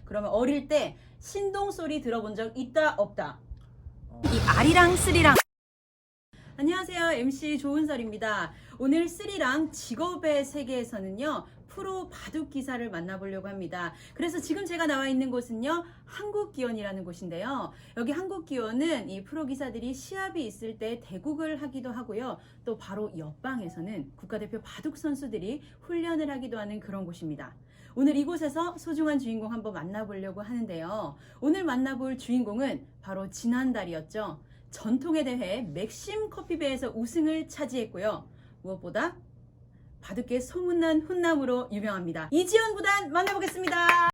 그러면 어릴 때 신동 소리 들어본 적 있다 없다? 이 아리랑 스리랑. 안녕하세요. MC 조은설입니다. 오늘 스리랑 직업의 세계에서는요, 프로 바둑 기사를 만나보려고 합니다. 그래서 지금 제가 나와 있는 곳은요, 한국기원이라는 곳인데요. 여기 한국기원은 이 프로 기사들이 시합이 있을 때 대국을 하기도 하고요. 또 바로 옆방에서는 국가대표 바둑 선수들이 훈련을 하기도 하는 그런 곳입니다. 오늘 이곳에서 소중한 주인공 한번 만나보려고 하는데요. 오늘 만나볼 주인공은 바로 지난달이었죠. 전통의 대회 맥심 커피배에서 우승을 차지했고요. 무엇보다 바둑계 소문난 훈남으로 유명합니다. 이지연 구단 만나보겠습니다.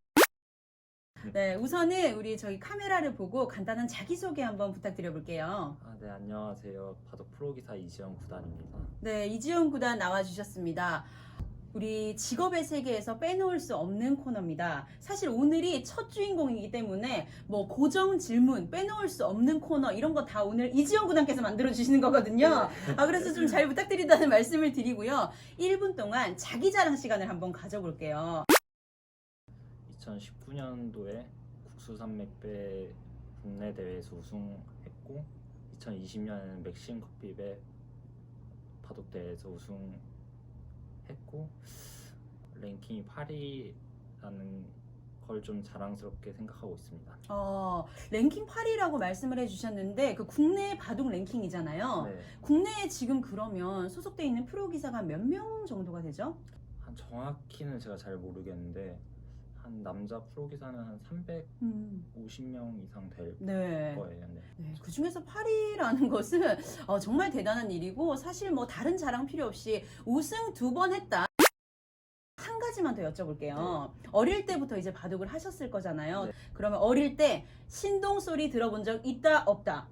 네, 우선은 우리 저희 카메라를 보고 간단한 자기소개 한번 부탁드려 볼게요. 네, 안녕하세요. 바둑 프로기사 이지영 구단입니다. 네, 이지연 구단 나와주셨습니다. 우리 직업의 세계에서 빼놓을 수 없는 코너입니다. 사실 오늘이 첫 주인공이기 때문에 뭐 고정 질문, 빼놓을 수 없는 코너 이런 거 다 오늘 이지영 구단께서 만들어 주시는 거거든요. 그래서 좀 잘 부탁드린다는 말씀을 드리고요. 1분 동안 자기 자랑 시간을 한번 가져볼게요. 2019년도에 국수산맥배 국내 대회에서 우승했고 2020년에는 맥심 커피배 바둑 대회에서 우승했고 랭킹이 8위라는 걸 좀 자랑스럽게 생각하고 있습니다. 랭킹 8위라고 말씀을 해주셨는데 그 국내 바둑 랭킹이잖아요. 네, 국내에 지금 그러면 소속돼 있는 프로 기사가 몇 명 정도가 되죠? 한 정확히는 제가 잘 모르겠는데 한 남자 프로기사는 한 350명 이상 될 네. 거예요. 네. 네, 그 중에서 8위라는 것은 정말 대단한 일이고 사실 뭐 다른 자랑 필요 없이 우승 2번 했다. 한 가지만 더 여쭤볼게요. 어릴 때부터 이제 바둑을 하셨을 거잖아요. 네. 그러면 어릴 때 신동 소리 들어본 적 있다 없다?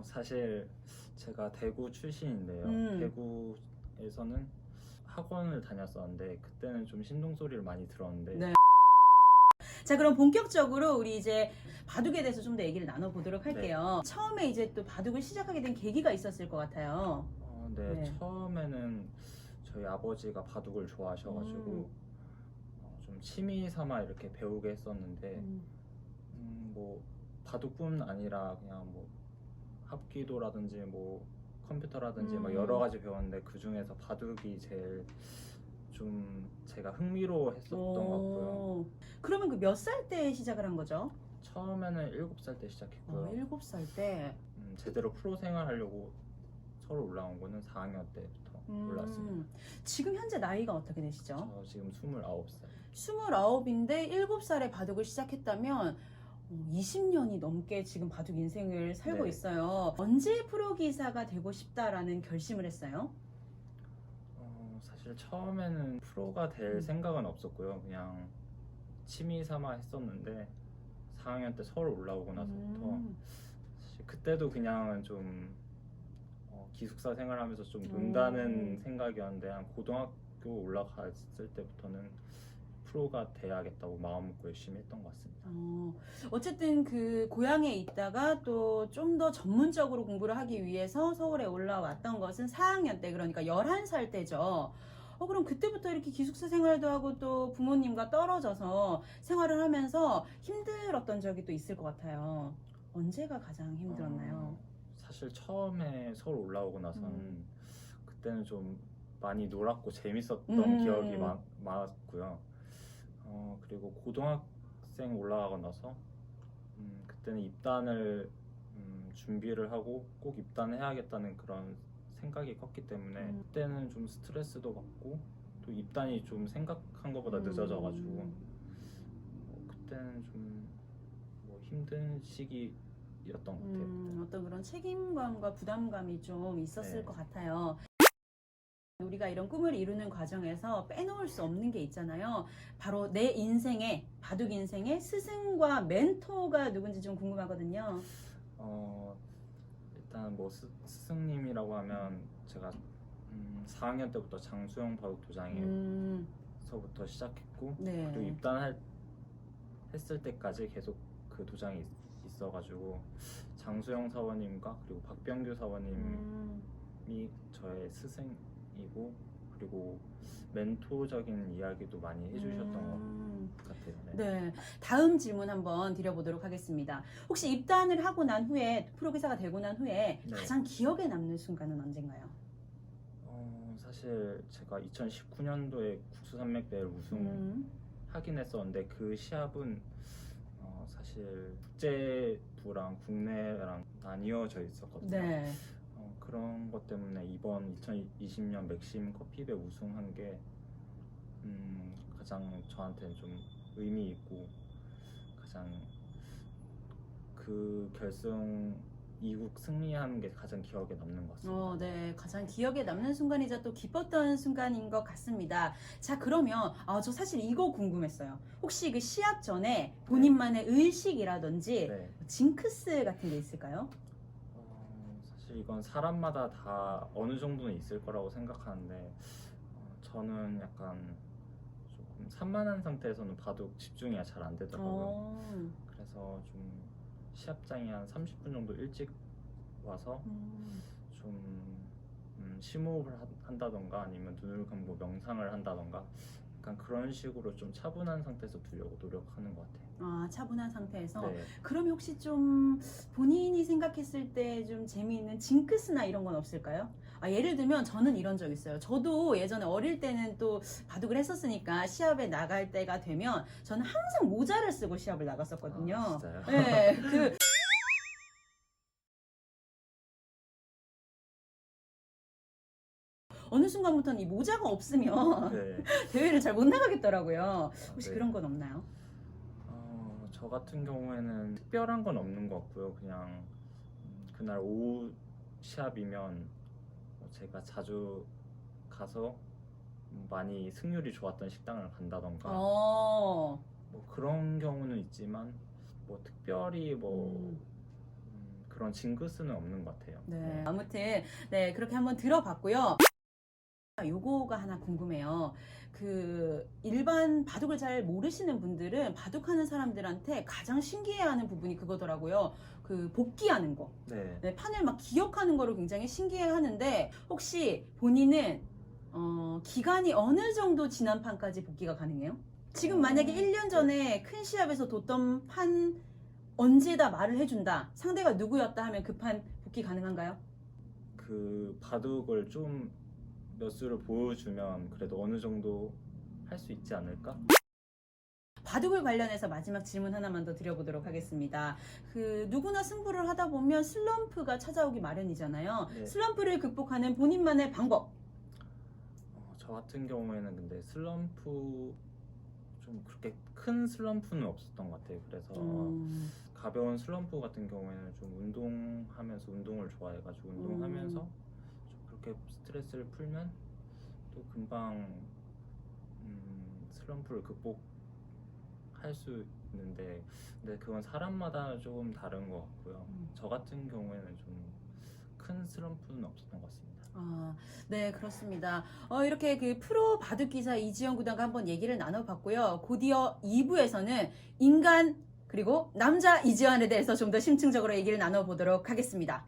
사실 제가 대구 출신인데요. 대구에서는 학원을 다녔었는데 그때는 좀 신동 소리를 많이 들었는데 네. 자, 그럼 본격적으로 우리 이제 바둑에 대해서 좀 더 얘기를 나눠보도록 할게요. 처음에 이제 또 바둑을 시작하게 된 계기가 있었을 것 같아요. 네. 처음에는 저희 아버지가 바둑을 좋아하셔가지고 좀 취미 삼아 이렇게 배우게 했었는데 뭐 바둑뿐 아니라 그냥 뭐 합기도라든지 뭐 컴퓨터라든지 막 여러 가지 배웠는데 그 중에서 바둑이 제일 좀 제가 흥미로워했었던 것 같고요. 그러면 그 몇 살 때 시작을 한 거죠? 처음에는 7살 때 시작했고요. 7살 때. 제대로 프로 생활하려고 서울 올라온 거는 4학년 때부터 올랐습니다. 지금 현재 나이가 어떻게 되시죠? 저 지금 29살. 29인데 7살에 바둑을 시작했다면 20년이 넘게 지금 바둑 인생을 살고 네. 있어요. 언제 프로 기사가 되고 싶다라는 결심을 했어요? 사실 처음에는 프로가 될 생각은 없었고요. 그냥 취미 삼아 했었는데 4학년 때 서울 올라오고 나서부터 사실 그때도 그냥 좀 기숙사 생활하면서 좀 논다는 생각이었는데 한 고등학교 올라갔을 때부터는 프로가 돼야겠다고 마음 먹고 열심히 했던 것 같습니다. 어쨌든 그 고향에 있다가 또 좀 더 전문적으로 공부를 하기 위해서 서울에 올라왔던 것은 4학년 때, 그러니까 11살 때죠. 그럼 그때부터 이렇게 기숙사 생활도 하고 또 부모님과 떨어져서 생활을 하면서 힘들었던 적이 또 있을 것 같아요. 언제가 가장 힘들었나요? 사실 처음에 서울 올라오고 나서는 그때는 좀 많이 놀았고 재밌었던 기억이 많았고요. 그리고 고등학생 올라가고 나서 그때는 입단을 준비를 하고 꼭 입단해야겠다는 그런 생각이 컸기 때문에 그때는 좀 스트레스도 받고 또 입단이 좀 생각한 것보다 늦어져가지고 그때는 좀 뭐 힘든 시기였던 것 같아요. 어떤 그런 책임감과 부담감이 좀 있었을 것 같아요. 우리가 이런 꿈을 이루는 과정에서 빼놓을 수 없는 게 있잖아요. 바로 내 인생의, 바둑 인생의 스승과 멘토가 누군지 좀 궁금하거든요. 일단 뭐 스승님이라고 하면 제가 4학년 때부터 장수영 바둑 도장에서부터 시작했고 그리고 입단했을 때까지 계속 그 도장이 있어가지고 장수영 사원님과 그리고 박병규 사원님이 저의 스승이고 그리고 멘토적인 이야기도 많이 해주셨던 것 같아요. 네. 네, 다음 질문 한번 드려보도록 하겠습니다. 혹시 입단을 하고 난 후에 프로기사가 되고 난 후에 네. 가장 기억에 남는 순간은 언젠가요? 사실 제가 2019년도에 국수산맥대회 우승하긴 했었는데 그 시합은 사실 국제부랑 국내랑 나뉘어져 있었거든요. 네. 그런 것 때문에 이번 2020년 맥심 커피배 우승한 게 가장 저한테는 좀 의미 있고 가장 그 결승 이국 승리하는 게 가장 기억에 남는 것 같습니다. 네, 가장 기억에 남는 순간이자 또 기뻤던 순간인 것 같습니다. 자, 그러면 저 사실 이거 궁금했어요. 혹시 그 시합 전에 본인만의 의식이라든지 네. 징크스 같은 게 있을까요? 사실 이건 사람마다 다 어느 정도는 있을 거라고 생각하는데 저는 약간 조금 산만한 상태에서는 바둑 집중이 잘 안 되더라고요. 그래서 좀 시합장에 한 30분 정도 일찍 와서 좀 심호흡을 한다던가 아니면 눈을 감고 명상을 한다던가 약간 그런 식으로 좀 차분한 상태에서 두려고 노력하는 것 같아요. 차분한 상태에서. 네. 그러면 혹시 좀 본인이 생각했을 때 좀 재미있는 징크스나 이런 건 없을까요? 예를 들면 저는 이런 적 있어요. 저도 예전에 어릴 때는 또 바둑을 했었으니까 시합에 나갈 때가 되면 저는 항상 모자를 쓰고 시합을 나갔었거든요. 진짜요? 네, 어느 순간부터는 이 모자가 없으면 네. 대회를 잘 못 나가겠더라고요. 혹시 네. 그런 건 없나요? 저 같은 경우에는 특별한 건 없는 것 같고요. 그냥 그날 오후 시합이면 제가 자주 가서 많이 승률이 좋았던 식당을 간다던가 뭐 그런 경우는 있지만 뭐 특별히 그런 징크스는 없는 것 같아요. 네, 아무튼 네, 그렇게 한번 들어봤고요. 요거가 하나 궁금해요. 그 일반 바둑을 잘 모르시는 분들은 바둑하는 사람들한테 가장 신기해하는 부분이 그거더라고요. 그 복기하는 거. 네. 네, 판을 막 기억하는 거를 굉장히 신기해하는데 혹시 본인은 기간이 어느 정도 지난 판까지 복기가 가능해요? 지금 만약에 1년 전에 큰 시합에서 뒀던 판 언제다 말을 해준다. 상대가 누구였다 하면 그 판 복기 가능한가요? 그 바둑을 좀 몇 수를 보여주면 그래도 어느 정도 할 수 있지 않을까? 바둑을 관련해서 마지막 질문 하나만 더 드려보도록 하겠습니다. 그 누구나 승부를 하다 보면 슬럼프가 찾아오기 마련이잖아요. 네. 슬럼프를 극복하는 본인만의 방법. 저 같은 경우에는 근데 슬럼프 좀 그렇게 큰 슬럼프는 없었던 것 같아요. 그래서 가벼운 슬럼프 같은 경우에는 좀 운동하면서 운동을 좋아해가지고 운동하면서 좀 그렇게 스트레스를 풀면 또 금방 슬럼프를 극복할 수 있는데 근데 그건 사람마다 조금 다른 것 같고요. 저 같은 경우에는 좀 큰 슬럼프는 없었던 것 같습니다. 네, 그렇습니다. 이렇게 그 프로 바둑 기사 이지영 구단과 한번 얘기를 나눠봤고요. 곧이어 2부에서는 인간 그리고 남자 이지환에 대해서 좀 더 심층적으로 얘기를 나눠보도록 하겠습니다.